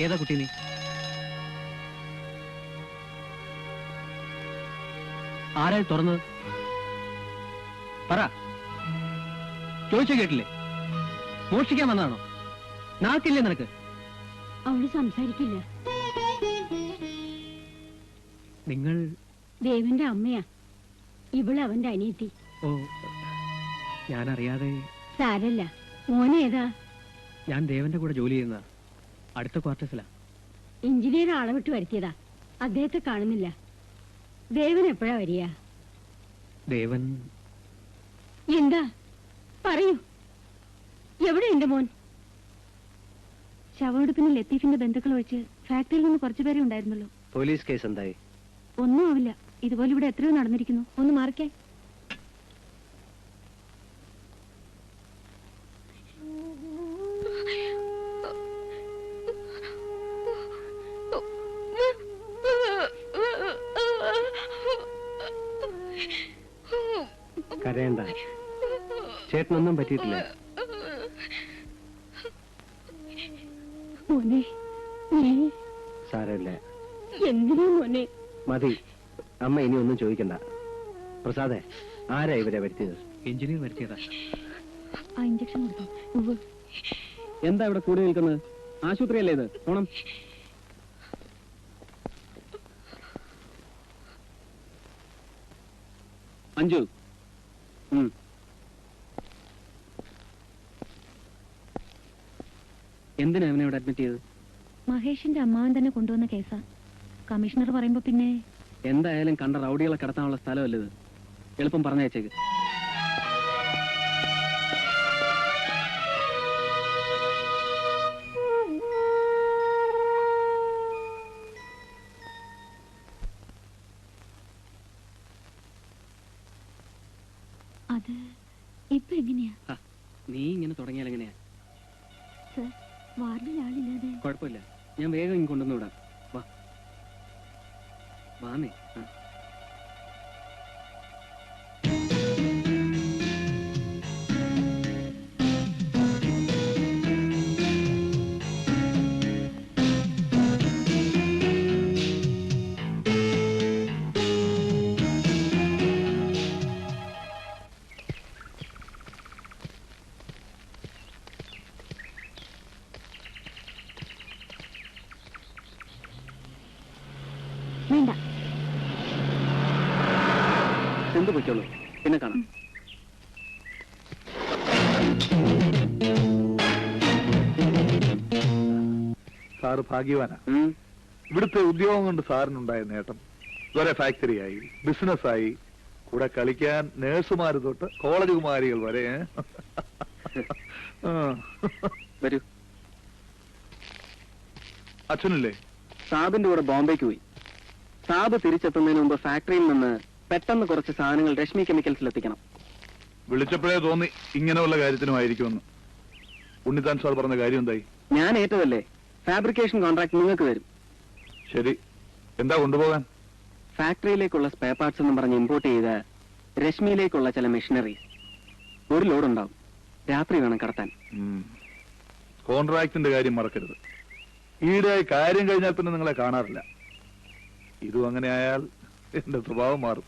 ഏതാ കുട്ടി നീ? ആരായി തുറന്നത്? പറ. ചോദിച്ചു കേട്ടില്ലേ? മോഷ്ടിക്കാൻ വന്നതാണോ? നാക്കില്ലേ നിനക്ക്? അവള് സംസാരിക്കില്ല. നിങ്ങൾ ദേവന്റെ അമ്മയാ. ഇവള് അവന്റെ അനിയത്തി. ഓ, ഞാനറിയാതെ. സാരല്ല. മോനേതാ? ഞാൻ ദേവന്റെ കൂടെ ജോലി ചെയ്യുന്ന അടുത്ത ക്വാർട്ടേഴ്സിലാ. എഞ്ചിനീയർ ആളെ വിട്ട് വരുത്തിയതാ. അദ്ദേഹത്തെ കാണുന്നില്ല. ദേവൻ എപ്പോഴാ വരിക? ദേവൻ എന്താ പറയൂ. എവിടെ എന്റെ മോൻ? ശവമെടുപ്പിന് ലത്തീഫിന്റെ ബന്ധുക്കൾ വെച്ച് ഫാക്ടറിയിൽ നിന്ന് കുറച്ചുപേരെ ഉണ്ടായിരുന്നല്ലോ. പോലീസ് കേസ് എന്തായി? ഒന്നും ആവില്ല. ഇതുപോലെ ഇവിടെ എത്രയോ നടന്നിരിക്കുന്നു. ഒന്ന് മാറിക്കേ. കരയണ്ട, ചേട്ടനൊന്നും പറ്റിയിട്ടില്ല. മോനെ, സാരമില്ല. എന്തിനാ മോനെ? മതി, അമ്മ ഇനി ഒന്നും ചോദിക്കണ്ട. പ്രസാദേ, ആരാ ഇവരെ വരുത്തിയത്? എഞ്ചിനീയർ വരുത്തിയതാ. ആ ഇഞ്ചക്ഷൻ കൊടുത്തു. എന്താ ഇവിടെ കൂടി നിൽക്കുന്നത്? ആശുപത്രിയല്ലേ ഇത്? പോണം. അഞ്ജു, എന്തിനാ അവനെ ഇവിടെ അഡ്മിറ്റ് ചെയ്തത്? മഹേഷിന്റെ അമ്മാവൻ തന്നെ കൊണ്ടുവന്ന കേസാ. കമ്മീഷണർ പറയുമ്പോ പിന്നെ എന്തായാലും കണ്ട റൗഡികളെ കടത്താനുള്ള സ്ഥലമല്ല ഇത്. എളുപ്പം പറഞ്ഞയച്ചേക്ക്. അത് ഇപ്പൊ എങ്ങനെയാ? നീ ഇങ്ങനെ തുടങ്ങിയാൽ എങ്ങനെയാ? സർ, വാർഡിൽ ആളില്ലാതെ. കുഴപ്പമില്ല, ഞാൻ വേഗം ഇങ്ങ് കൊണ്ടുവന്നു വിടാം. വാ വാന്നേ. വേണ്ട, എന്ത് പൊയ്ക്കോളൂ, പിന്നെ കാണാം. സാറ് ഭാഗ്യവാനാ. ഇവിടുത്തെ ഉദ്യോഗം കൊണ്ട് സാറിനുണ്ടായ നേട്ടം വേറെ ഫാക്ടറിയായി, ബിസിനസ്സായി, കൂടെ കളിക്കാൻ നേഴ്സുമാര് തൊട്ട് കോളേജ് കുമാരികൾ വരെ. വരൂ. അച്ഛനില്ലേ? സാബിന്റെ കൂടെ ബോംബെക്ക് പോയി. സാബ് തിരിച്ചെത്തുന്നതിന് മുമ്പ് ഫാക്ടറിയിൽ നിന്ന് പെട്ടെന്ന് കുറച്ച് സാധനങ്ങൾ രശ്മി കെമിക്കൽസിൽ എത്തിക്കണം. വിളിച്ചപ്പോഴേ തോന്നി ഇങ്ങനെയുള്ള കാര്യത്തിനുമായിരിക്കുമെന്ന്. ഉണ്ണിത്താൻ സാർ പറഞ്ഞ കാര്യം എന്തായി? ഞാൻ ഏറ്റതല്ലേ, ഫാബ്രിക്കേഷൻ കോൺട്രാക്ട് നിങ്ങൾക്ക് തരും. ശരി, എന്താ കൊണ്ടുപോകാൻ? ഫാക്ടറിയിലേക്കുള്ള സ്പെയർ പാർട്സ് എന്നും പറഞ്ഞ് ഇമ്പോർട്ട് ചെയ്ത രശ്മിയിലേക്കുള്ള ചില മെഷീനറീസ്. ഒരു ലോഡ് ഉണ്ടാവും. രാത്രി വേണം കടത്താൻ. കോൺട്രാക്ടിന്റെ കാര്യം മറക്കരുത്. ഈയിടെയായി കാര്യം കഴിഞ്ഞാൽ പിന്നെ നിങ്ങളെ കാണാറില്ല. ഇതും അങ്ങനെ ആയാൽ എന്റെ സ്വഭാവം മാറും.